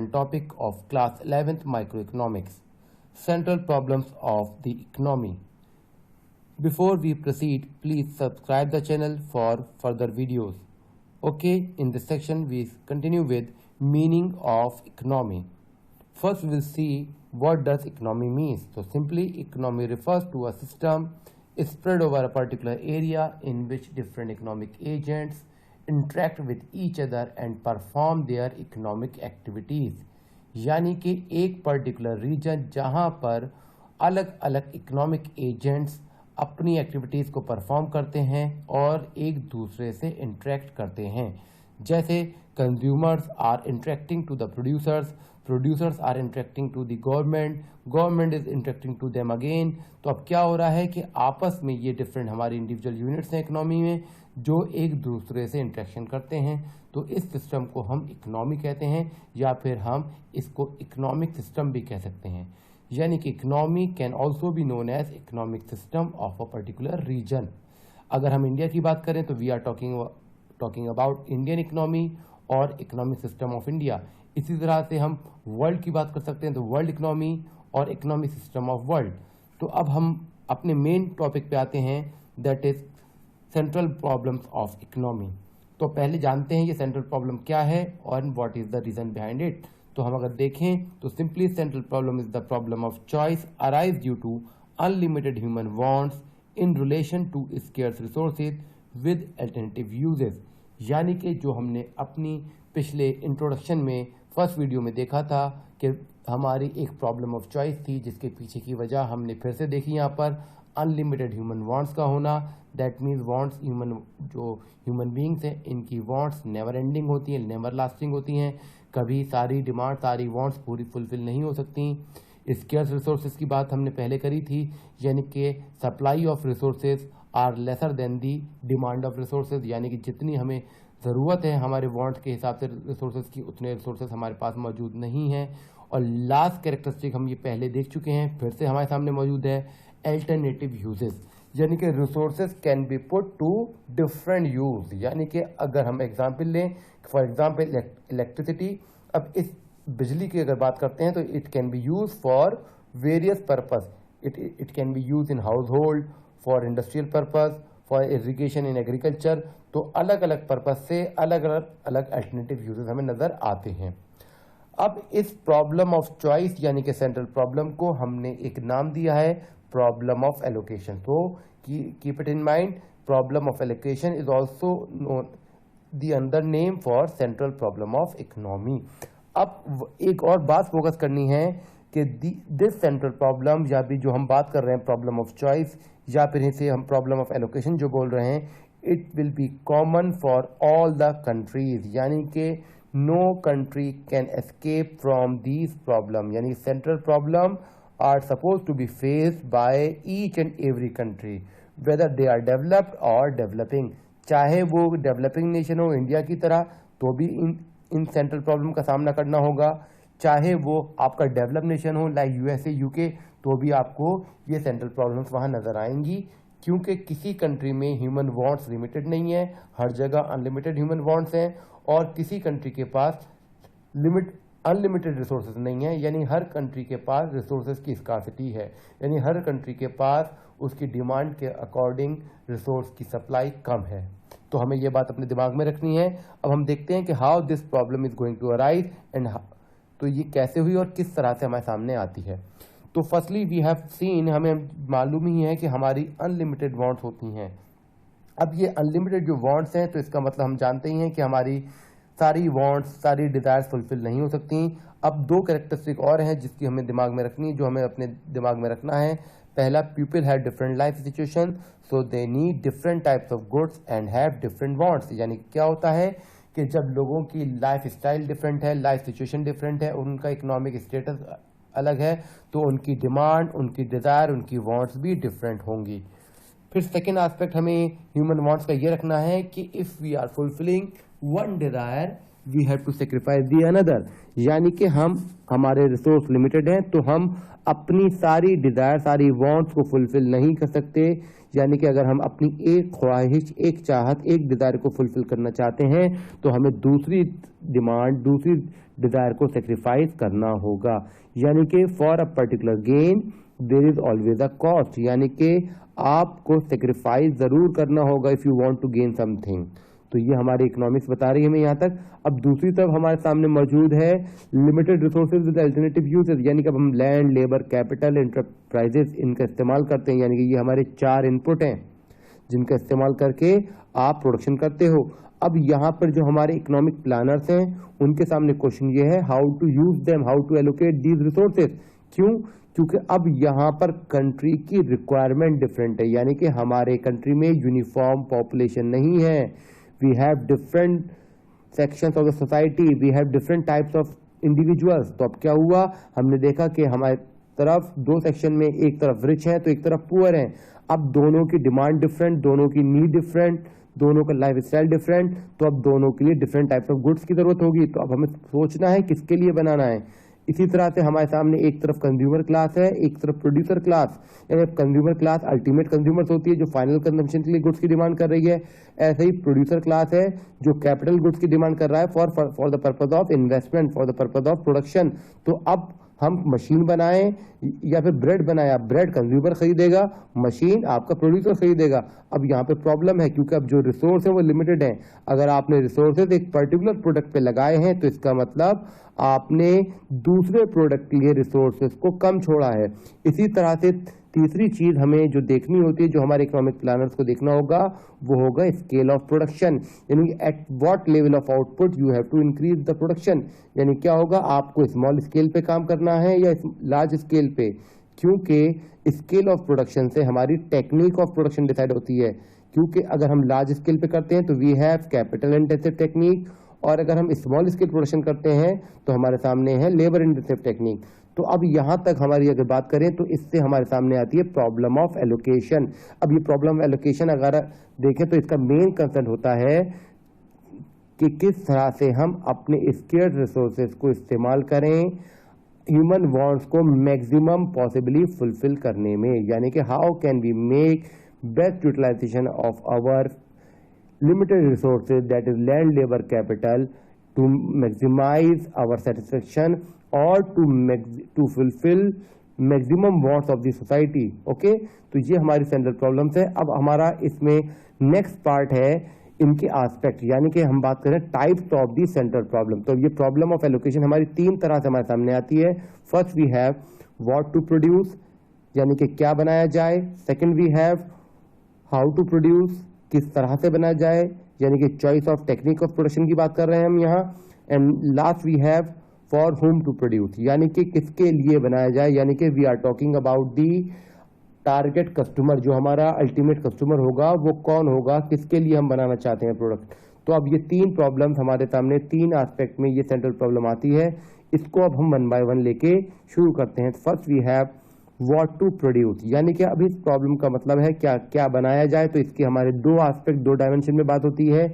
topic of class 11th microeconomics, central problems of the economy. Before we proceed, please subscribe the channel for further videos. Okay, in this section we continue with meaning of economy. First we will see what does economy means. So simply economy refers to a system spread over a particular area in which different economic agents interact with each other and perform their economic activities. यानी कि एक particular reason जहां पर अलग अलग economic agents अपनी activities को perform करते हैं और एक दूसरे से इंटरेक्ट करते हैं. जैसे consumers are interacting to the producers, producers are interacting to the government, government is interacting to them again. तो अब क्या हो रहा है कि आपस में ये डिफरेंट हमारी इंडिविजुअल यूनिट्स हैं इकोनॉमी में जो एक दूसरे से इंटरेक्शन करते हैं. तो इस सिस्टम को हम इकोनॉमी कहते हैं या फिर हम इसको इकोनॉमिक सिस्टम भी कह सकते हैं. यानी कि economy can also be known as economic system of a particular region. अगर हम इंडिया की बात करें तो we are talking about Indian economy और इकोनॉमिक सिस्टम ऑफ इंडिया. इसी तरह से हम वर्ल्ड की बात कर सकते हैं तो वर्ल्ड इकोनॉमी और इकोनॉमिक सिस्टम ऑफ वर्ल्ड. तो अब हम अपने मेन टॉपिक पे आते हैं, that is central problems of economy. तो पहले जानते हैं ये सेंट्रल प्रॉब्लम क्या है और what is the reason behind it. तो हम अगर देखें तो simply central problem is the problem of choice arise due to unlimited human wants in relation to scarce resources with alternative uses. यानी कि जो हमने अपनी पिछले इंट्रोडक्शन में फर्स्ट वीडियो में देखा था कि हमारी एक प्रॉब्लम ऑफ चॉइस थी जिसके पीछे की वजह हमने फिर से देखी यहाँ पर अनलिमिटेड ह्यूमन वांट्स का होना. That means wants human beings हैं इनकी वांट्स नेवर एंडिंग होती हैं, नेवर लास्टिंग होती हैं. कभी सारी डिमांड सारी वांट्स पूरी फुलफिल नहीं हो सकती. स्केर्स रिसोर्सेज की बात हमने पहले करी थी, यानी कि supply of resources are lesser than the demand of resources. यानी कि जितनी हमें ज़रूरत है हमारे वांट्स के हिसाब से रिसोर्सेज की उतने रिसोर्सेज हमारे पास मौजूद नहीं हैं. और लास्ट कैरेक्टरिस्टिक हम ये पहले देख चुके हैं, फिर से हमारे सामने मौजूद है अल्टरनेटिव यूजेस. यानी कि resources can be put to different use. यानी कि अगर हम एग्जांपल लें, फॉर एग्जांपल इलेक्ट्रिसिटी, अब इस बिजली की अगर बात करते हैं तो it can be use for various purpose. It can be use in house hold, for industrial purpose, for irrigation in agriculture. तो अलग अलग पर्पज से अलग अलग अल्टरनेटिव यूजेस हमें नजर आते हैं. अब इस प्रॉब्लम ऑफ चॉइस यानी कि सेंट्रल प्रॉब्लम को हमने एक नाम दिया है प्रॉब्लम ऑफ एलोकेशन. तो keep it in mind, problem of allocation is also known the another name for central problem of economy. अब एक और बात फोकस करनी है कि दिस सेंट्रल प्रॉब्लम या भी जो हम बात कर रहे हैं प्रॉब्लम ऑफ चॉइस या फिर इसे हम प्रॉब्लम ऑफ एलोकेशन जो बोल रहे हैं, it will be common for all the countries. यानी कि no country can escape from this problem. यानी central problem are supposed to be faced by each and every country whether they are developed or developing. चाहे वो developing nation हो India की तरह तो भी इन सेंट्रल प्रॉब्लम का सामना करना होगा, चाहे वो आपका डेवलप नेशन हो लाइक यूएसए यूके तो भी आपको ये सेंट्रल प्रॉब्लम्स वहाँ नजर आएंगी. क्योंकि किसी कंट्री में ह्यूमन वांट्स लिमिटेड नहीं है, हर जगह अनलिमिटेड ह्यूमन वांट्स हैं और किसी कंट्री के पास अनलिमिटेड रिसोर्सेज नहीं है. यानी हर कंट्री के पास रिसोर्सेज की स्कार्सिटी है, यानी हर कंट्री के पास उसकी डिमांड के अकॉर्डिंग रिसोर्स की सप्लाई कम है. तो हमें यह बात अपने दिमाग में रखनी है. अब हम देखते हैं कि how this problem is going to arise and तो ये कैसे हुई और किस तरह से हमारे सामने आती है. तो फर्स्टली वी हैव सीन, हमें मालूम ही है कि हमारी अनलिमिटेड वांट्स होती हैं. अब ये अनलिमिटेड जो वांट्स हैं तो इसका मतलब हम जानते ही हैं कि हमारी सारी वांट्स सारी डिजायर्स फुलफिल नहीं हो सकती. अब दो कैरेक्टरिस्टिक और हैं जिसकी हमें दिमाग में रखनी, जो हमें अपने दिमाग में रखना है. पहला, people have different life situation so they need different types of goods and have different wants. यानी क्या होता है कि जब लोगों की लाइफ स्टाइल डिफरेंट है, लाइफ सिचुएशन डिफरेंट है, उनका इकोनॉमिक स्टेटस अलग है, तो उनकी डिमांड, उनकी डिजायर, उनकी वांट्स भी डिफरेंट होंगी. फिर सेकेंड एस्पेक्ट हमें ह्यूमन वांट्स का ये रखना है कि if we are fulfilling one desire we have to sacrifice the another, यानी कि हम हमारे रिसोर्स लिमिटेड हैं तो हम अपनी सारी डिजायर सारी वांट्स को फुलफिल नहीं कर सकते। यानी कि अगर हम अपनी एक ख्वाहिश एक चाहत एक डिजायर को फुलफिल करना चाहते हैं तो हमें दूसरी डिमांड दूसरी डिजायर को सेक्रीफाइस करना होगा। यानी कि for a particular gain there is always a cost, यानी कि आपको सेक्रीफाइस जरूर करना होगा if you want to gain something. तो ये हमारी इकोनॉमिक्स बता रही है हमें यहाँ तक। अब दूसरी तरफ हमारे सामने मौजूद है limited resources with alternative uses, यानी कि अब हम लैंड लेबर कैपिटल एंटरप्राइजेस इनका इस्तेमाल करते हैं। यानी कि ये हमारे 4 इनपुट हैं जिनका इस्तेमाल करके आप प्रोडक्शन करते हो। अब यहाँ पर जो हमारे इकोनॉमिक प्लानर्स हैं उनके सामने क्वेश्चन ये है how to use them, how to allocate these resources. क्यों? क्योंकि अब यहाँ पर कंट्री की रिक्वायरमेंट डिफरेंट है, यानी कि हमारे कंट्री में यूनिफॉर्म पॉपुलेशन नहीं है। We have different sections of the society, we have different types of individuals. तो अब क्या हुआ, हमने देखा कि हमारे तरफ 2 सेक्शन में एक तरफ रिच है तो एक तरफ पुअर है। अब दोनों की डिमांड डिफरेंट, दोनों की नीड डिफरेंट, दोनों का लाइफ स्टाइल डिफरेंट, तो अब दोनों के लिए डिफरेंट टाइप्स ऑफ गुड्स की जरूरत होगी। तो अब हमें सोचना है किसके लिए बनाना है। इसी तरह से हमारे सामने एक तरफ कंज्यूमर क्लास है एक तरफ प्रोड्यूसर क्लास। यानी कंज्यूमर क्लास अल्टीमेट कंज्यूमर्स होती है जो फाइनल कंजम्पशन के लिए गुड्स की डिमांड कर रही है, ऐसे ही प्रोड्यूसर क्लास है जो कैपिटल गुड्स की डिमांड कर रहा है for the purpose of investment, for the purpose of production. तो अब हम मशीन बनाएं या फिर ब्रेड बनाएं, आप ब्रेड कंज्यूमर खरीदेगा, मशीन आपका प्रोड्यूसर खरीदेगा। अब यहाँ पे प्रॉब्लम है क्योंकि अब जो रिसोर्स है वो लिमिटेड है। अगर आपने रिसोर्सेज एक पर्टिकुलर प्रोडक्ट पे लगाए हैं तो इसका मतलब आपने दूसरे प्रोडक्ट के लिए रिसोर्सेज को कम छोड़ा है। इसी तरह से तीसरी चीज हमें जो देखनी होती है, जो हमारे इकोनॉमिक प्लानर्स को देखना होगा, वो होगा स्केल ऑफ प्रोडक्शन। यानी at what level of output you have to increase the production. यानी क्या होगा, आपको स्मॉल स्केल पे काम करना है या लार्ज स्केल पे, क्योंकि स्केल ऑफ प्रोडक्शन से हमारी टेक्निक ऑफ प्रोडक्शन डिसाइड होती है। क्योंकि अगर हम लार्ज स्केल पे करते हैं तो we have capital intensive technique, और अगर हम स्मॉल स्केल प्रोडक्शन करते हैं तो हमारे सामने है लेबर इंटेंसिव टेक्निक। तो अब यहां तक हमारी अगर बात करें तो इससे हमारे सामने आती है प्रॉब्लम ऑफ एलोकेशन। अब ये प्रॉब्लम ऑफ एलोकेशन अगर देखें तो इसका मेन कंसर्न होता है कि किस तरह से हम अपने स्केर्स रिसोर्सेज को इस्तेमाल करें ह्यूमन वांट्स को मैक्सिमम पॉसिबली फुलफिल करने में। यानी कि how can we make best utilisation of our limited resources, that is land labor capital, to maximize our satisfaction or to fulfill maximum wants of the society. Okay, तो ये हमारी central problems है। अब हमारा इसमें नेक्स्ट पार्ट है इनके aspect, यानी कि हम बात करें types of the central problem. तो ये प्रॉब्लम ऑफ एलोकेशन हमारी 3 तरह से हमारे सामने आती है। First we have what to produce, यानी कि क्या बनाया जाए। Second we have how to produce, किस तरह से बनाया जाए, यानी कि choice of technique of production की बात कर रहे हैं हम यहाँ। And last we have for whom to produce, यानी कि किसके लिए बनाया जाए, यानी कि we are talking about the target customer, जो हमारा अल्टीमेट कस्टमर होगा वो कौन होगा, किसके लिए हम बनाना चाहते हैं प्रोडक्ट। तो अब ये 3 प्रॉब्लम्स हमारे सामने 3 एस्पेक्ट में ये सेंट्रल प्रॉब्लम आती है। इसको अब हम 1 बाय 1 लेके शुरू करते हैं। First we have what to produce, यानी कि अभी इस प्रॉब्लम का मतलब है क्या क्या बनाया जाए। तो इसके हमारे 2 एस्पेक्ट 2 डायमेंशन में बात होती है।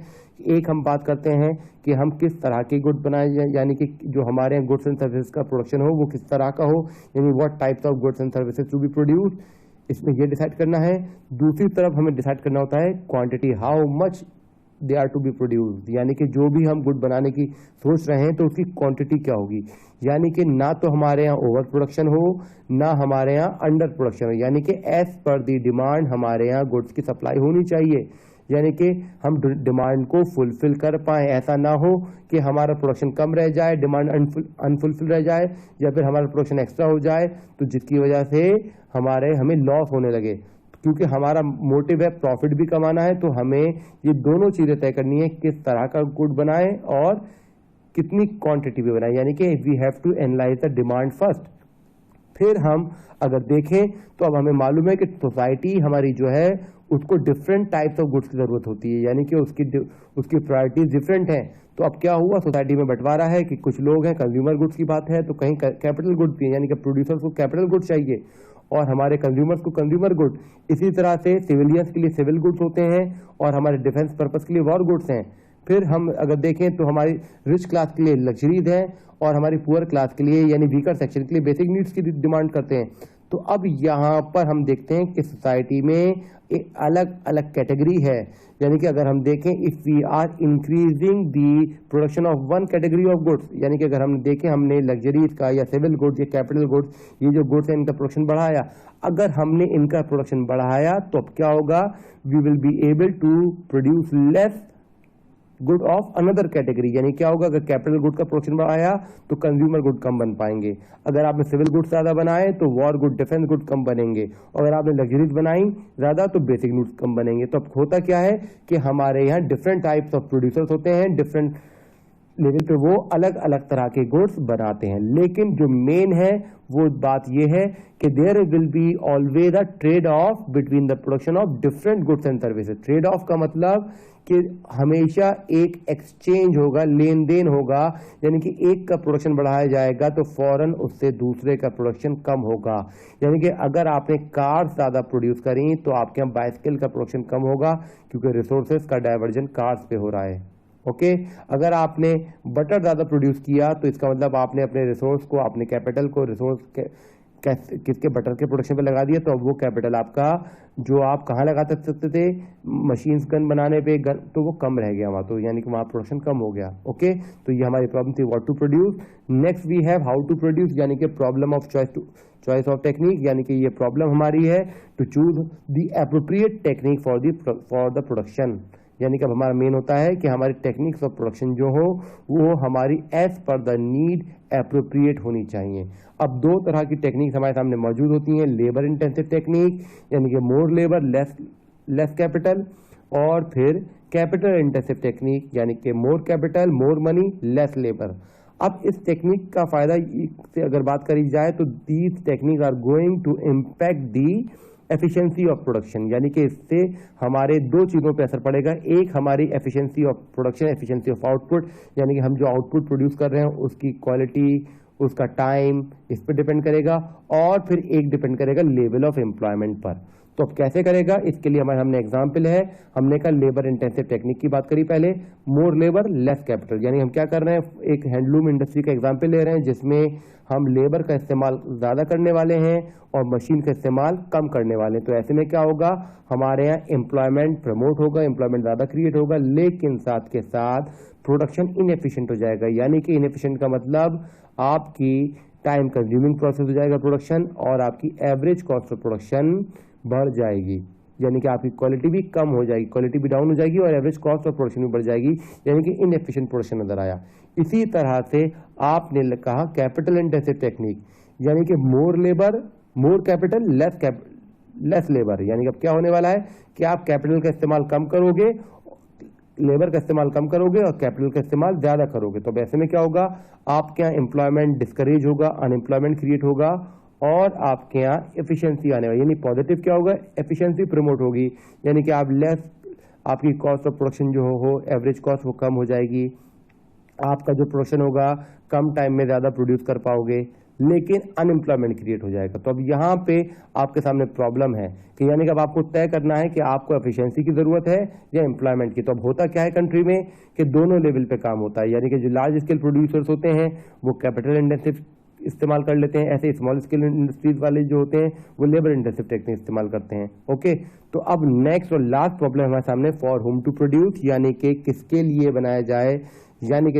एक हम बात करते हैं कि हम किस तरह के गुड बनाए जाए, यानी कि जो हमारे यहाँ गुड्स एंड सर्विसेज का प्रोडक्शन हो वो किस तरह का हो, यानी what types of goods and services to be produce, इसमें ये डिसाइड करना है। दूसरी तरफ हमें डिसाइड करना होता है quantity, how much they are to be produced, यानी कि जो भी हम गुड बनाने की सोच रहे हैं तो उसकी क्वांटिटी क्या होगी। यानी कि ना तो हमारे यहाँ ओवर प्रोडक्शन हो ना हमारे यहाँ अंडर प्रोडक्शन हो, यानी कि एज पर दी डिमांड हमारे यहाँ गुड्स की सप्लाई होनी चाहिए। यानी कि हम डिमांड को फुलफिल कर पाए, ऐसा ना हो कि हमारा प्रोडक्शन कम रह जाए, डिमांड अनफुलफिल रह जाए, या फिर हमारा प्रोडक्शन एक्स्ट्रा हो जाए तो जिसकी वजह से हमें लॉस होने लगे। क्योंकि हमारा मोटिव है प्रॉफिट भी कमाना है, तो हमें ये दोनों चीजें तय करनी है, किस तरह का गुड बनाए और कितनी क्वांटिटी भी बनाए। यानी कि we have to analyse the demand first. फिर हम अगर देखें तो अब हमें मालूम है कि सोसाइटी हमारी जो है उसको डिफरेंट टाइप्स ऑफ गुड्स की जरूरत होती है, यानी कि उसकी प्रायोरिटीज डिफरेंट हैं। तो अब क्या हुआ, सोसाइटी में बंटवारा है कि कुछ लोग हैं कंज्यूमर गुड्स की बात है तो कहीं कैपिटल गुड्स भी है, यानी कि प्रोड्यूसर्स को कैपिटल गुड्स चाहिए और हमारे कंज्यूमर्स को कंज्यूमर गुड। इसी तरह से सिविलियंस के लिए सिविल गुड्स होते हैं और हमारे डिफेंस पर्पस के लिए वॉर गुड्स हैं। फिर हम अगर देखें तो हमारी रिच क्लास के लिए लग्जरीज है और हमारी पुअर क्लास के लिए यानी वीकर सेक्शन के लिए बेसिक नीड्स की डिमांड करते हैं। तो अब यहाँ पर हम देखते हैं कि सोसाइटी में एक अलग अलग कैटेगरी है, यानी कि अगर हम देखें if we are increasing the production of one category of goods, यानी कि अगर हम देखें हमने लग्जरीज का या सिविल गुड्स या कैपिटल गुड्स, ये जो गुड्स है इनका प्रोडक्शन बढ़ाया, अगर हमने इनका प्रोडक्शन बढ़ाया तो अब क्या होगा, we will be able to produce less good of another category, यानी क्या होगा, अगर कैपिटल गुड का प्रोडक्शन बढ़ाया तो कंज्यूमर गुड कम बन पाएंगे, अगर आपने सिविल गुड ज्यादा बनाए तो war good defence good come बनेंगे, और अगर आपने लग्जरीज बनाई ज्यादा तो बेसिक गुड्स कम बनेंगे। तो अब होता क्या है कि हमारे यहाँ डिफरेंट टाइप्स ऑफ प्रोड्यूसर्स होते हैं, डिफरेंट लेवल पे वो अलग अलग तरह के गुड्स बनाते हैं, लेकिन जो मेन है वो बात ये है कि there will be always a trade off between the production of different goods and services. Trade off का मतलब कि हमेशा एक एक्सचेंज होगा, लेन देन होगा, यानी कि एक का प्रोडक्शन बढ़ाया जाएगा तो फौरन उससे दूसरे का प्रोडक्शन कम होगा। यानी कि अगर आपने कार ज्यादा प्रोड्यूस करी तो आपके यहाँ बाइसिकल का प्रोडक्शन कम होगा क्योंकि रिसोर्सेज का डाइवर्जन कार्स पे हो रहा है। ओके, अगर आपने बटर ज्यादा प्रोड्यूस किया तो इसका मतलब आपने अपने रिसोर्स को, अपने कैपिटल को रिसोर्स किसके बटर के प्रोडक्शन पे लगा दिया, तो अब वो कैपिटल आपका जो आप कहाँ लगा सकते थे, मशीन्स गन बनाने पे गन, तो वो कम रह गया वहां, तो यानी कि वहां प्रोडक्शन कम हो गया। ओके, तो ये हमारी प्रॉब्लम थी what to produce. Next we have how to produce, यानी कि problem of choice of technique, यानी कि ये प्रॉब्लम हमारी है to choose the appropriate technique for the production, यानी कि अब हमारा मेन होता है कि हमारी टेक्निक्स ऑफ प्रोडक्शन जो हो वो हमारी as per the need appropriate होनी चाहिए। अब दो तरह की टेक्निक्स हमारे सामने मौजूद होती हैं, लेबर इंटेंसिव टेक्निक यानी कि मोर लेबर लेस कैपिटल, और फिर कैपिटल इंटेंसिव टेक्निक यानी कि more capital more money less labour. अब इस टेक्निक का फायदा से अगर बात करी जाए तो these technique are going to impact the efficiency of production, यानी कि इससे हमारे दो चीजों पे असर पड़ेगा, एक हमारी efficiency of production, efficiency of output, यानी कि हम जो आउटपुट प्रोड्यूस कर रहे हैं उसकी क्वालिटी, उसका टाइम, इस पर डिपेंड करेगा, और फिर एक डिपेंड करेगा लेवल ऑफ एम्प्लॉयमेंट पर। तो अब कैसे करेगा, इसके लिए हमारे हमने एग्जाम्पल है, हमने कहा लेबर इंटेंसिव टेक्निक की बात करी पहले, मोर लेबर लेस कैपिटल, यानी हम क्या कर रहे हैं, एक हैंडलूम इंडस्ट्री का एग्जाम्पल ले रहे हैं जिसमें हम लेबर का इस्तेमाल ज्यादा करने वाले हैं और मशीन का इस्तेमाल कम करने वाले हैं। तो ऐसे में क्या होगा, हमारे यहाँ एम्प्लॉयमेंट प्रमोट होगा, एम्प्लॉयमेंट ज्यादा क्रिएट होगा, लेकिन साथ के साथ प्रोडक्शन इनएफिशिएंट हो जाएगा, यानी कि इनएफिशिएंट का मतलब आपकी टाइम कंज्यूमिंग प्रोसेस हो जाएगा प्रोडक्शन, और आपकी एवरेज कॉस्ट ऑफ प्रोडक्शन बढ़ जाएगी, यानी कि आपकी क्वालिटी भी कम हो जाएगी, क्वालिटी भी डाउन हो जाएगी और एवरेज कॉस्ट ऑफ प्रोडक्शन भी बढ़ जाएगी, यानी कि इनएफिशिएंट प्रोडक्शन नजर आया। इसी तरह से आपने कहा कैपिटल इंटेंसिव टेक्निक, यानी कि more labour more capital less labour, यानी कि अब क्या होने वाला है कि आप कैपिटल का इस्तेमाल कम करोगे, लेबर का इस्तेमाल कम करोगे और कैपिटल का इस्तेमाल ज्यादा करोगे। तो ऐसे में क्या होगा, आपके यहाँ एम्प्लॉयमेंट डिस्करेज होगा, अनएम्प्लॉयमेंट क्रिएट होगा, और आपके यहाँ एफिशिएंसी आने वाली, यानी पॉजिटिव क्या होगा, एफिशिएंसी प्रमोट होगी, यानी कि आप लेस, आपकी कॉस्ट ऑफ प्रोडक्शन जो हो एवरेज कॉस्ट वो कम हो जाएगी, आपका जो प्रोडक्शन होगा कम टाइम में ज्यादा प्रोड्यूस कर पाओगे, लेकिन अनएम्प्लॉयमेंट क्रिएट हो जाएगा। तो अब यहाँ पे आपके सामने प्रॉब्लम है कि यानी कि अब आपको तय करना है कि आपको एफिशिएंसी की जरूरत है या एम्प्लॉयमेंट की। तो अब होता क्या है कंट्री में कि दोनों लेवल पे काम होता है, यानी कि जो लार्ज स्केल प्रोड्यूसर्स होते हैं वो कैपिटल इंटेंसिव इस्तेमाल कर लेते हैं, ऐसे स्मॉल स्केल इंडस्ट्रीज वाले जो होते हैं वो लेबर इंटेंसिव टेक्निक इस्तेमाल करते हैं। ओके, तो अब नेक्स्ट और लास्ट प्रॉब्लम हमारे सामने फॉर होम टू प्रोड्यूस, यानी कि किसके लिए बनाया जाए, यानी कि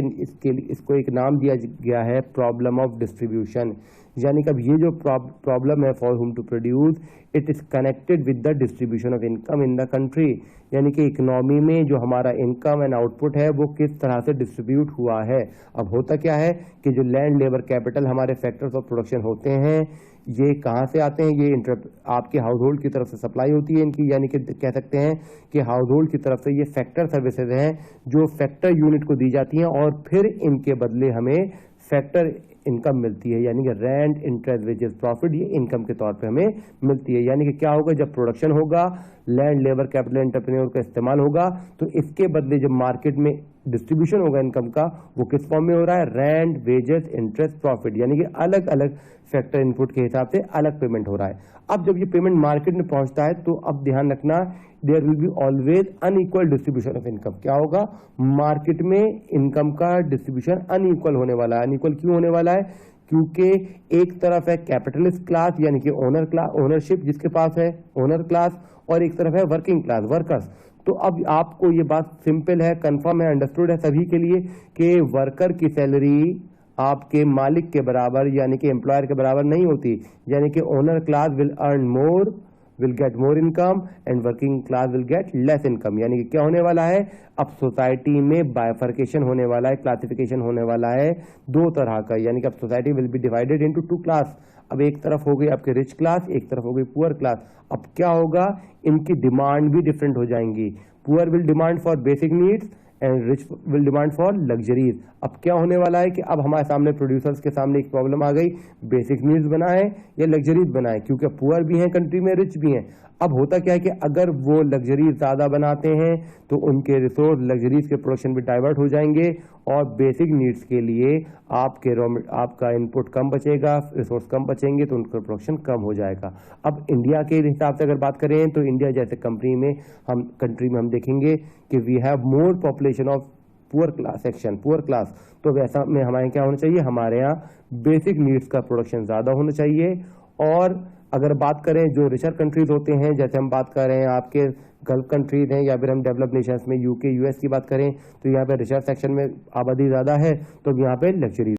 इसको एक नाम दिया गया है प्रॉब्लम ऑफ डिस्ट्रीब्यूशन, यानी कि अब ये जो प्रॉब्लम है for whom to produce, it is connected with the distribution of income in the country, यानी कि इकोनॉमी में जो हमारा इनकम एंड आउटपुट है वो किस तरह से डिस्ट्रीब्यूट हुआ है। अब होता क्या है कि जो लैंड लेबर कैपिटल हमारे फैक्टर्स ऑफ प्रोडक्शन होते हैं ये कहाँ से आते हैं, ये आपके हाउस होल्ड की तरफ से सप्लाई होती है इनकी, यानी कि कह सकते हैं कि हाउस होल्ड की तरफ से ये फैक्टर सर्विसेज हैं जो फैक्टर यूनिट को दी जाती हैं और फिर इनके बदले हमें फैक्टर इनकम मिलती है, यानी कि रेंट इंटरेस्ट वेजेस प्रॉफिट, ये इनकम के तौर पे हमें मिलती है। यानी कि क्या होगा, जब प्रोडक्शन होगा, लैंड लेबर कैपिटल एंटरप्रेन्योर का इस्तेमाल होगा, तो इसके बदले जब मार्केट में डिस्ट्रीब्यूशन होगा इनकम का, वो किस फॉर्म में हो रहा है, रेंट वेजेस इंटरेस्ट प्रॉफिट, यानी कि अलग अलग फैक्टर इनपुट के हिसाब से अलग पेमेंट हो रहा है। अब जब ये पेमेंट मार्केट में पहुंचता है तो अब ध्यान रखना there will be always unequal distribution of income. क्या होगा, मार्केट में इनकम का डिस्ट्रीब्यूशन अनइक्वल होने वाला है। अनइक्वल क्यों होने वाला है, क्योंकि एक तरफ है कैपिटलिस्ट क्लास यानी कि ओनर क्लास, ओनरशिप जिसके पास है ओनर क्लास, और एक तरफ है वर्किंग क्लास, वर्कर्स। तो अब आपको ये बात सिंपल है, कंफर्म है, अंडरस्टूड है सभी के लिए कि वर्कर की सैलरी आपके मालिक के बराबर यानी कि एम्प्लॉयर के बराबर नहीं होती। यानी कि owner class will earn more, will get more income and working class will get less income. यानी कि क्या होने वाला है, अब सोसाइटी में बाइफर्केशन होने वाला है, क्लासिफिकेशन होने वाला है दो तरह का। यानी कि अब society will be divided into two class. अब एक तरफ हो गई आपके रिच क्लास, एक तरफ हो गई पुअर क्लास। अब क्या होगा, इनकी डिमांड भी डिफरेंट हो जाएंगी। Poor will demand for basic needs and rich will demand for luxuries. अब क्या होने वाला है कि अब हमारे सामने प्रोड्यूसर्स के सामने एक प्रॉब्लम आ गई, बेसिक नीड्स बनाए या लग्जरीज बनाए, क्योंकि पुअर भी हैं कंट्री में, रिच भी हैं। अब होता क्या है कि अगर वो लग्जरीज ज्यादा बनाते हैं तो उनके रिसोर्स लग्जरीज के प्रोडक्शन भी डाइवर्ट हो जाएंगे और बेसिक नीड्स के लिए आपका इनपुट कम बचेगा, रिसोर्स कम बचेंगे तो उनका प्रोडक्शन कम हो जाएगा। अब इंडिया के हिसाब से अगर बात करें तो इंडिया जैसे कंट्री में हम देखेंगे कि we have more population of poor class section, poor class. तो वैसा में हमारे क्या होना चाहिए, हमारे यहाँ बेसिक नीड्स का प्रोडक्शन ज्यादा होना चाहिए। और अगर बात करें जो रिचर कंट्रीज होते हैं, जैसे हम बात कर रहे हैं आपके गल्फ कंट्रीज हैं या फिर हम डेवलप नेशंस में यूके यूएस की बात करें, तो यहाँ पे रिचर सेक्शन में आबादी ज्यादा है तो यहाँ पे लग्जरी